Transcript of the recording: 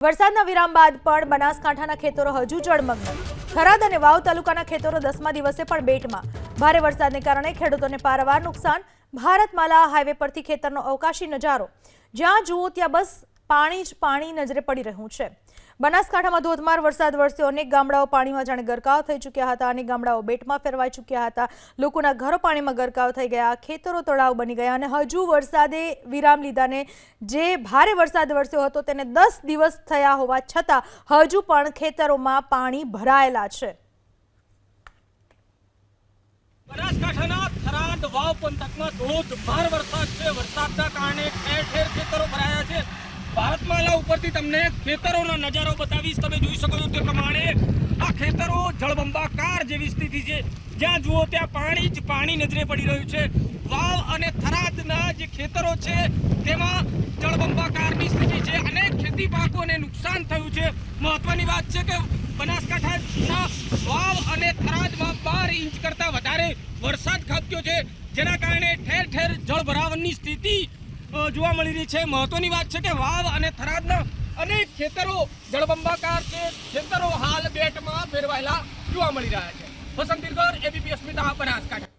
વરસાદના વિરામ બાદ પણ બનાસકાંઠાના ખેતરો હજુ જળમગ્ન। થરાદ અને વાવ તાલુકાના ખેતરો 10મા દિવસે પણ બેટમાં। ભારે વરસાદને કારણે ખેડૂતોને પારાવાર નુકસાન। ભારતમાલા હાઈવે પરથી ખેતરનો અવકાશી નજારો, જ્યાં જુઓ ત્યાં બસ પાણી જ પાણી નજરે પડી રહ્યું છે। બનાસકાંઠામાં ધોધમાર વરસાદ વરસ્યો। અનેક ગામડાઓ પાણીમાં જાણે ગરકાવ થઈ ચૂક્યા હતા। અનેક ગામડાઓ બેટમાં ફેરવાઈ ચૂક્યા હતા। લોકોના ઘરો પાણીમાં ગરકાવ થઈ ગયા, ખેતરો તળાવ બની ગયા અને હજુ વરસાદે વિરામ લીધાને જે ભારે વરસાદ વરસ્યો હતો તેને 10 દિવસ થયા હોવા છતાં હજુ પણ ખેતરોમાં પાણી ભરાયેલા છે। બનાસકાંઠાના થરાદ વાવ પંથકમાં ધોધમાર વરસાદ છે। વરસાદના કારણે ઠેર ઠેર ખેતરો ભરાયા છે। ભારતમાલા ઉપરથી તમને ખેતરોનો નજારો બતાવીશ। તમે જોઈ શકો છો તે પ્રમાણે આ ખેતરો જળબંબાકાર જેવી સ્થિતિ છે, જ્યાં જુઓ ત્યાં પાણી જ પાણી નજરે પડી રહ્યું છે। વાવ અને થરાદના જે ખેતરો છે તેમાં જળબંબાકારની સ્થિતિ છે। અનેક ખેતી પાકોને નુકસાન થયું છે। મહત્વની વાત છે કે બનાસકાંઠાના વાવ અને થરાદમાં 12 ઇંચ કરતાં વધારે વરસાદ ખાબક્યો છે, જેના કારણે ઠેર ઠેર જળભરાવની સ્થિતિ જોવા મળી રહી છે। મહત્વની વાત છે કે વાવ અને થરાદના અનેક ખેતરો જળબંબાકાર છે। ખેતરો હાલ બેટમાં ફેરવાયેલા જોવા મળી રહ્યા છે। વસંત દિરગર, એબીપી અસ્મિતા, બનાસકાંઠા।